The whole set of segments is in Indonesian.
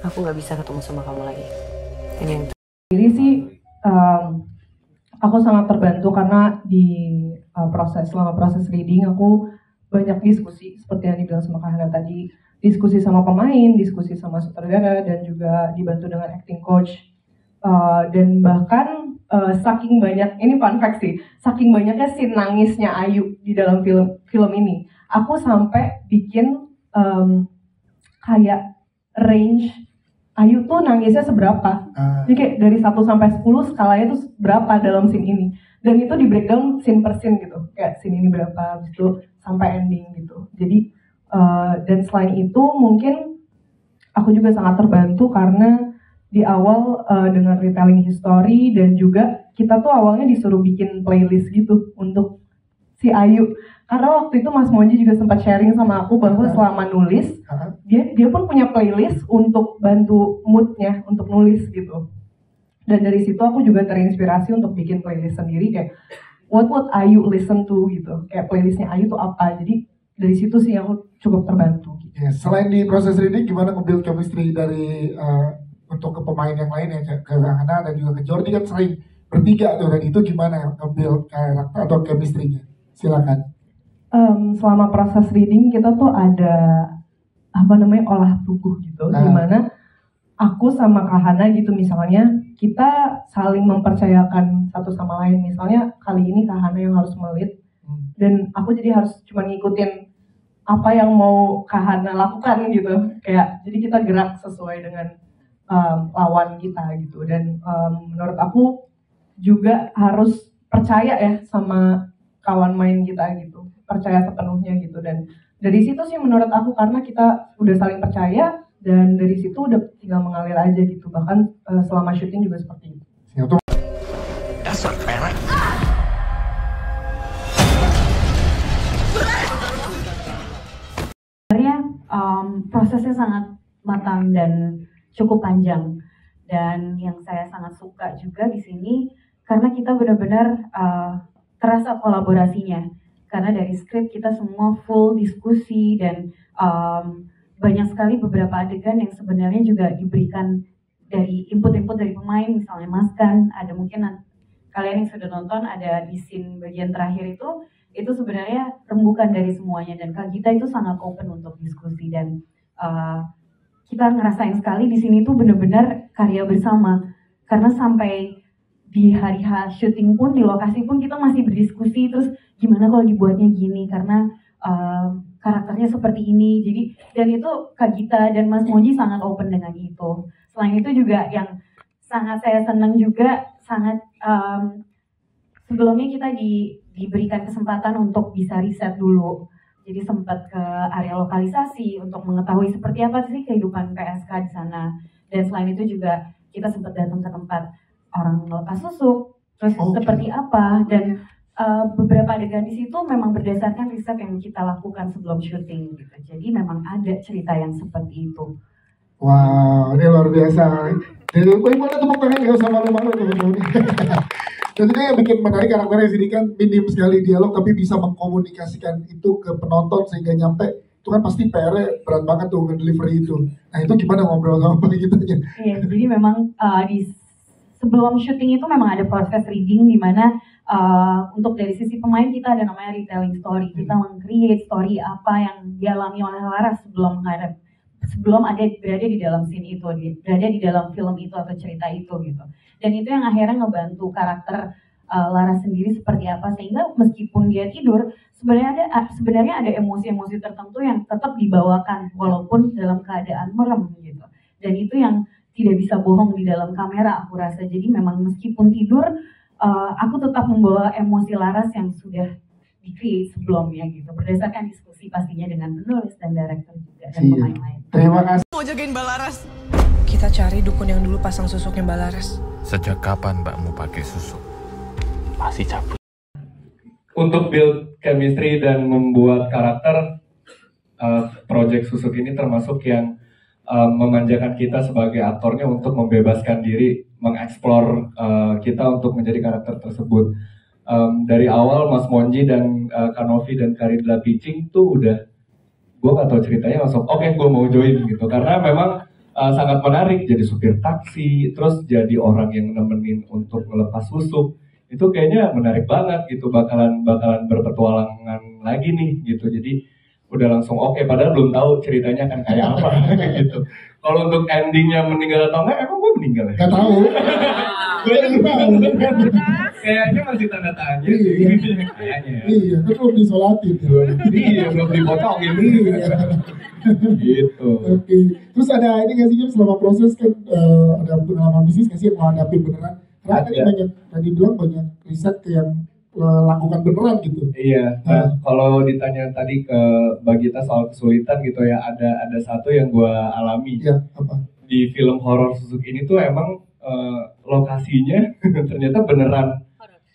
aku nggak bisa ketemu sama kamu lagi. Ini yang Jadi sih aku sangat terbantu karena di selama proses reading aku banyak diskusi seperti yang dibilang sama Kak Hana tadi, diskusi sama pemain, diskusi sama sutradara, dan juga dibantu dengan acting coach. Dan bahkan saking banyak, ini fun fact sih, saking banyaknya scene nangisnya Ayu di dalam film ini, aku sampai bikin kayak range Ayu tuh nangisnya seberapa. Jadi kayak dari 1 sampai 10 skalanya tuh berapa dalam scene ini. Dan itu di breakdown scene per scene gitu. Kayak scene ini berapa, habis itu sampai ending gitu. Jadi dan selain itu mungkin aku juga sangat terbantu karena di awal dengan retelling history, dan juga kita tuh awalnya disuruh bikin playlist gitu untuk si Ayu. Karena waktu itu Mas Monji juga sempat sharing sama aku bahwa selama nulis dia pun punya playlist untuk bantu moodnya untuk nulis gitu. Dan dari situ aku juga terinspirasi untuk bikin playlist sendiri kayak what would Ayu listen to gitu. Kayak playlistnya Ayu tuh apa. Jadi dari situ sih aku cukup terbantu. Gitu. Ya, selain di proses reading, gimana nge-build chemistry dari untuk ke pemain yang lain ya, ke Hana dan juga ke Jordi kan sering bertiga tuh, dan itu gimana nge-build karakter atau chemistry-nya? Silakan. Selama proses reading kita tuh ada olah tubuh gitu, dimana aku sama Kak Hana gitu misalnya kita saling mempercayakan satu sama lain. Misalnya kali ini Kak Hana yang harus melit dan aku jadi harus cuma ngikutin apa yang mau Kak Hana lakukan gitu. Kayak jadi kita gerak sesuai dengan lawan kita gitu. Dan menurut aku juga harus percaya ya sama kawan main kita gitu, percaya sepenuhnya gitu. Dan dari situ sih menurut aku karena kita udah saling percaya, dan dari situ udah tinggal mengalir aja gitu. Bahkan selama syuting juga seperti itu. Dasar merah. Sebenarnya prosesnya sangat matang dan cukup panjang. Dan yang saya sangat suka juga di sini karena kita benar-benar terasa kolaborasinya. Karena dari skrip kita semua full diskusi dan banyak sekali beberapa adegan yang sebenarnya juga diberikan dari input-input dari pemain. Misalnya Mas Kan, ada mungkin kalian yang sudah nonton ada di scene bagian terakhir itu sebenarnya rembukan dari semuanya. Dan Kak Gita itu sangat open untuk diskusi dan kita ngerasain sekali di sini tuh benar-benar karya bersama. Karena sampai di hari syuting pun, di lokasi pun kita masih berdiskusi terus gimana kalau dibuatnya gini karena karakternya seperti ini. Jadi dan itu Kak Gita dan Mas Monji sangat open dengan itu. Selain itu juga yang sangat saya senang juga sangat sebelumnya kita diberikan kesempatan untuk bisa riset dulu. Jadi sempat ke area lokalisasi untuk mengetahui seperti apa sih kehidupan PSK di sana. Dan selain itu juga kita sempat datang ke tempat orang melepas susuk, terus seperti apa, dan beberapa adegan di situ memang berdasarkan riset yang kita lakukan sebelum syuting gitu. Jadi memang ada cerita yang seperti itu. Wow, ini luar biasa. Jadi bagaimana tepuk tangan ya sama malu-malu teman-teman. Dan ini yang bikin menarik karakternya sini kan minim sekali dialog tapi bisa mengkomunikasikan itu ke penonton sehingga nyampe. Itu kan pasti PR-nya berat banget tuh nge-delivery itu. Nah itu gimana ngobrol sama gitu aja? Iya, jadi memang sebelum syuting itu memang ada proses reading di mana untuk dari sisi pemain kita ada namanya retelling story. Kita meng-create story apa yang dialami oleh Laras sebelum berada di dalam scene itu, berada di dalam film itu atau cerita itu gitu. Dan itu yang akhirnya ngebantu karakter Laras sendiri seperti apa sehingga meskipun dia tidur sebenarnya ada emosi-emosi tertentu yang tetap dibawakan walaupun dalam keadaan merem gitu. Dan itu yang tidak bisa bohong di dalam kamera aku rasa. Jadi memang meskipun tidur aku tetap membawa emosi Laras yang sudah di-create sebelumnya gitu. Berdasarkan diskusi pastinya dengan penulis dan director juga dan pemain lain. Terima kasih. mau jagain Mbak Laras. Kita cari dukun yang dulu pasang susuknya Mbak Laras. Sejak kapan mbakmu pakai susuk? Masih cabut. Untuk build chemistry dan membuat karakter, project susuk ini termasuk yang memanjakan kita sebagai aktornya untuk membebaskan diri, mengeksplor kita untuk menjadi karakter tersebut. Dari awal Mas Monji dan Kanovi dan Karidla pitching tuh udah, gue gak tahu ceritanya langsung oke, gue mau join gitu. Karena memang sangat menarik, jadi supir taksi, terus jadi orang yang nemenin untuk melepas susuk. Itu kayaknya menarik banget gitu, bakalan berpetualangan lagi nih gitu. Jadi udah langsung oke, padahal belum tahu ceritanya akan kayak apa gitu. Kalau untuk endingnya meninggal atau enggak, emang gue meninggal ya? Gak tahu. Gue nggak tahu. Kayaknya masih tanda tanya. Iya. Kayaknya. Iya, kan belum disolatin. Iya, belum dipotongin. Iya. Gitu. Oke. Terus ada ini nggak sih Jam, selama proses kan ada pengalaman bisnis nggak sih yang menghadapi beneran? Karena tadi Ada. tadi bilang banyak riset yang lakukan beneran gitu. Iya, nah, kalau ditanya tadi ke Bagita soal kesulitan gitu ya, ada satu yang gue alami Iya, apa? di film horor susuk ini tuh emang lokasinya ternyata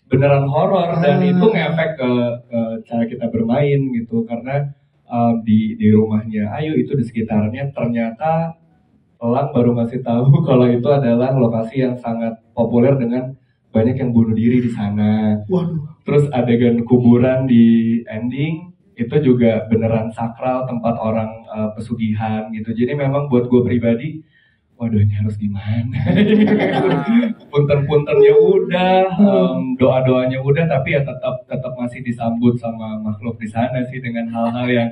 beneran horor dan itu ngefek ke cara kita bermain gitu, karena di rumahnya Ayu itu di sekitarnya ternyata Elang baru ngasih tahu kalau itu adalah lokasi yang sangat populer dengan banyak yang bunuh diri di sana. Waduh. Terus adegan kuburan di ending itu juga beneran sakral, tempat orang pesugihan gitu. Jadi memang buat gue pribadi, waduh ini harus gimana? Punten-puntennya udah, doa-doanya udah, tapi ya tetap masih disambut sama makhluk di sana sih dengan hal-hal yang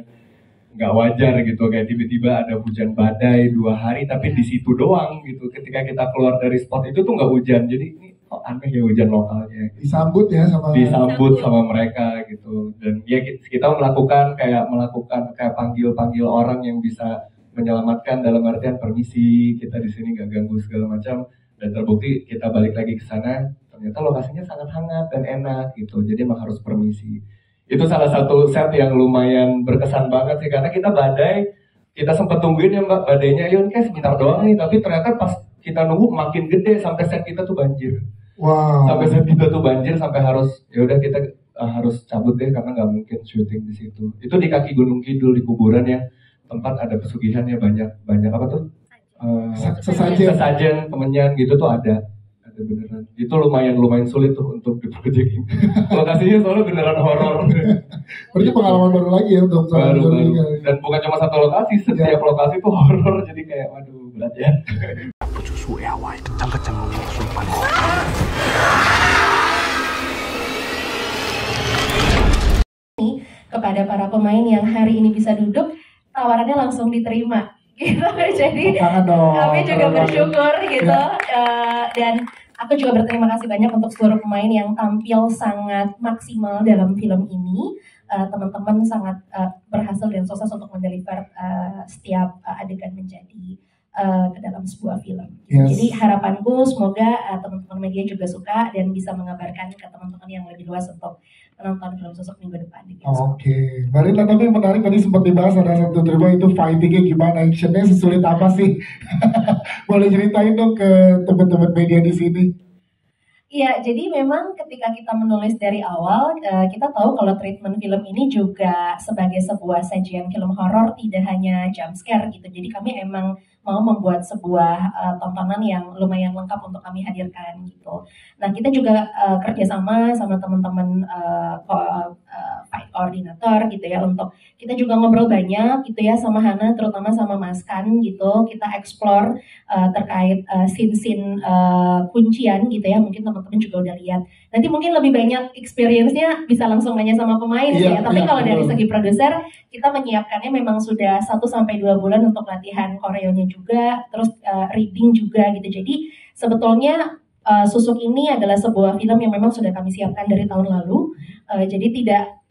nggak wajar gitu. Kayak tiba-tiba ada hujan badai 2 hari, tapi di situ doang gitu. Ketika kita keluar dari spot itu tuh nggak hujan. Jadi ini kok aneh ya hujan lokalnya. Disambut ya sama Disambut sama mereka gitu. Dan ya kita melakukan kayak panggil orang yang bisa menyelamatkan, dalam artian permisi, kita di sini gak ganggu segala macam, dan terbukti kita balik lagi ke sana ternyata lokasinya sangat hangat dan enak gitu. Jadi emang harus permisi. Itu salah satu set yang lumayan berkesan banget sih, karena kita sempat tungguin ya Mbak, badainya yuk kayak sebentar doang nih, tapi ternyata pas kita nunggu makin gede sampai set kita tuh banjir. Wow. Sampai set kita tuh banjir sampai harus ya udah kita harus cabut deh karena nggak mungkin syuting di situ. Itu di kaki Gunung Kidul, di kuburan yang tempat ada pesugihannya, banyak apa tuh? Sesajen kemenyan gitu tuh ada beneran. Itu lumayan sulit tuh untuk di project ini. Lokasinya soalnya beneran horor. Berarti pengalaman baru lagi ya untuk baru. Dan bukan cuma satu lokasi, setiap lokasi tuh horor. Jadi kayak waduh berat ya. Kepada para pemain yang hari ini bisa duduk, tawarannya langsung diterima gitu. Jadi kami juga bersyukur gitu. Dan aku juga berterima kasih banyak untuk seluruh pemain yang tampil sangat maksimal dalam film ini. Teman-teman sangat berhasil dan sukses untuk mendeliver setiap adegan menjadi ke dalam sebuah film. Yes. Jadi harapanku semoga teman-teman media juga suka dan bisa mengabarkan ke teman-teman yang lebih luas untuk menonton film Susuk minggu depan di bioskop. Oke, Mbak Rita, tapi menarik tadi sempat dibahas ada satu terima itu fightingnya gimana, actionnya sesulit apa sih? Boleh ceritain dong ke teman-teman media di sini? Iya, jadi memang ketika kita menulis dari awal, kita tahu kalau treatment film ini juga sebagai sebuah sajian film horor tidak hanya jump scare gitu. Jadi kami emang mau membuat sebuah tontonan yang lumayan lengkap untuk kami hadirkan gitu. Nah, kita juga kerjasama sama teman-teman fight koordinator gitu ya, untuk kita juga ngobrol banyak gitu ya sama Hana, terutama sama Mas Kan gitu. Kita explore terkait scene-scene kuncian gitu ya, mungkin teman-teman juga udah lihat. Nanti mungkin lebih banyak experience-nya bisa langsung nanya sama pemain ya. Tapi kalau dari segi produser, kita menyiapkannya memang sudah 1-2 bulan untuk latihan koreonya juga, terus reading juga gitu. Jadi sebetulnya Susuk ini adalah sebuah film yang memang sudah kami siapkan dari tahun lalu. Jadi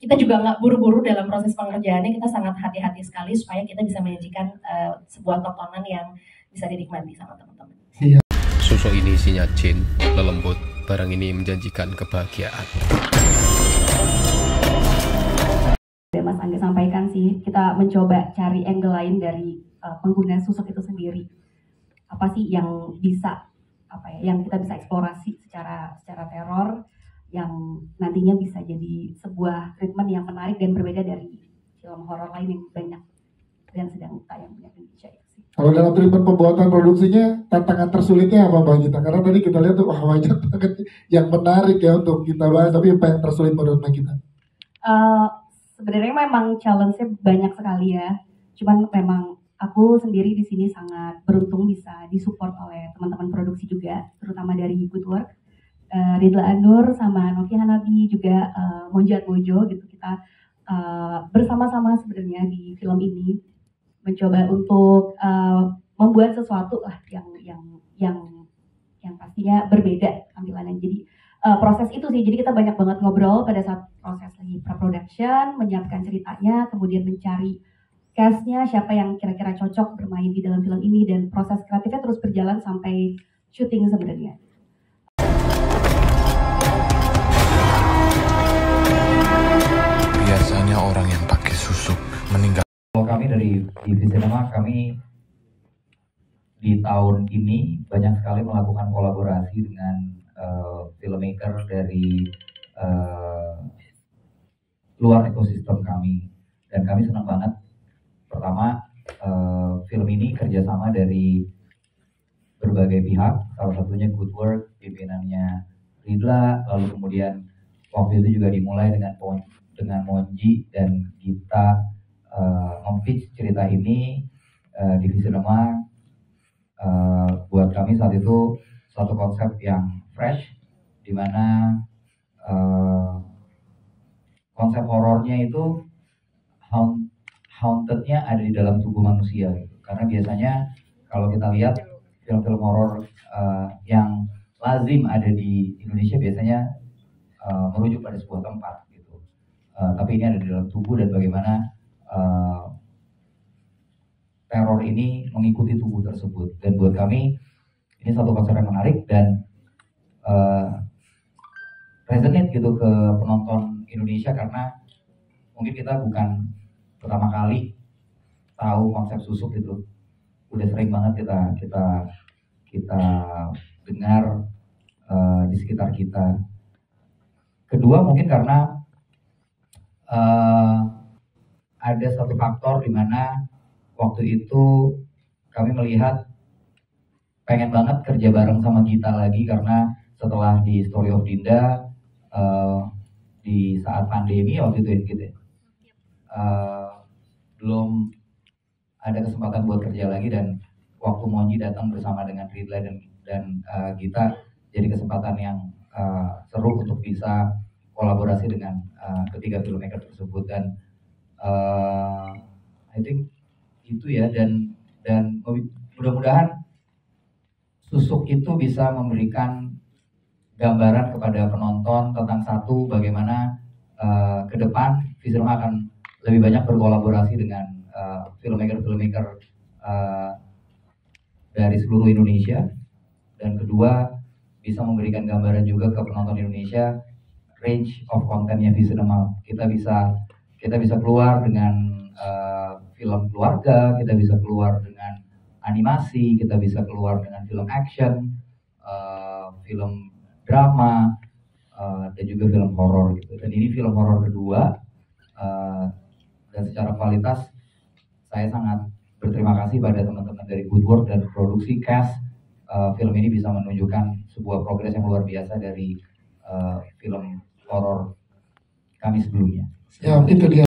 kita juga nggak buru-buru dalam proses pengerjaannya. Kita sangat hati-hati sekali supaya kita bisa menyajikan sebuah tontonan yang bisa dinikmati sama teman-teman. Susuk ini isinya jin, lelembut. Barang ini menjanjikan kebahagiaan. Mas Angga sampaikan sih, kita mencoba cari angle lain dari pengguna susuk itu sendiri. Apa sih yang bisa, yang kita bisa eksplorasi secara teror, yang nantinya bisa jadi sebuah treatment yang menarik dan berbeda dari film horor lain yang banyak dan sedang tayang di Indonesia. Kalau dalam treatment pembuatan produksinya, tantangan tersulitnya apa Mbak Gita? Karena tadi kita lihat tuh banyak banget yang menarik ya untuk kita bahas, tapi apa yang tersulit menurut Mbak Gita? Sebenarnya memang challenge-nya banyak sekali ya. Cuman memang aku sendiri di sini sangat beruntung bisa disupport oleh teman-teman produksi juga, terutama dari Good Work, Ridla Anur sama Novi Hanabi juga Monjat Mojo gitu. Kita bersama-sama sebenarnya di film ini mencoba untuk membuat sesuatu lah yang pastinya berbeda tampilannya. Jadi proses itu sih, jadi kita banyak banget ngobrol pada saat proses lagi pre-production, menyiapkan ceritanya, kemudian mencari cast-nya, siapa yang kira-kira cocok bermain di dalam film ini, dan proses kreatifnya terus berjalan sampai syuting sebenarnya. Biasanya orang yang pakai susuk meninggal. Kalau kami dari TV Cinema, kami di tahun ini banyak sekali melakukan kolaborasi dengan filmmaker dari luar ekosistem kami, dan kami senang banget. Pertama, film ini kerjasama dari berbagai pihak, salah satunya Good Work, pimpinannya Ridla, lalu kemudian waktu itu juga dimulai dengan Monji, dan kita mempitch cerita ini di Cinema. Buat kami saat itu satu konsep yang fresh, di mana konsep horornya itu hauntednya ada di dalam tubuh manusia gitu. Karena biasanya kalau kita lihat film-film horor yang lazim ada di Indonesia biasanya merujuk pada sebuah tempat gitu. Tapi ini ada di dalam tubuh, dan bagaimana teror ini mengikuti tubuh tersebut. Dan buat kami ini satu konsep yang menarik dan resonate gitu ke penonton Indonesia, karena mungkin kita bukan pertama kali tahu konsep susuk itu. Udah sering banget kita dengar di sekitar kita. Kedua, mungkin karena ada satu faktor di mana waktu itu kami melihat pengen banget kerja bareng sama Gita lagi, karena setelah di Story of Dinda di saat pandemi waktu itu gitu ya, belum ada kesempatan buat kerja lagi, dan waktu Monji datang bersama dengan Ridla dan Gita, jadi kesempatan yang seru untuk bisa kolaborasi dengan ketiga filmmaker tersebut. Dan I think itu ya, dan mudah-mudahan susuk itu bisa memberikan gambaran kepada penonton tentang satu, bagaimana ke depan Visinema akan lebih banyak berkolaborasi dengan filmmaker-filmmaker dari seluruh Indonesia, dan kedua bisa memberikan gambaran juga ke penonton Indonesia range of kontennya Visinema. Kita bisa keluar dengan film keluarga, kita bisa keluar dengan animasi, kita bisa keluar dengan film action, film drama, dan juga film horor gitu. Dan ini film horor kedua, dan secara kualitas saya sangat berterima kasih pada teman-teman dari Good Work dan produksi cast. Film ini bisa menunjukkan sebuah progres yang luar biasa dari film horor kami sebelumnya. Ya, itu dia.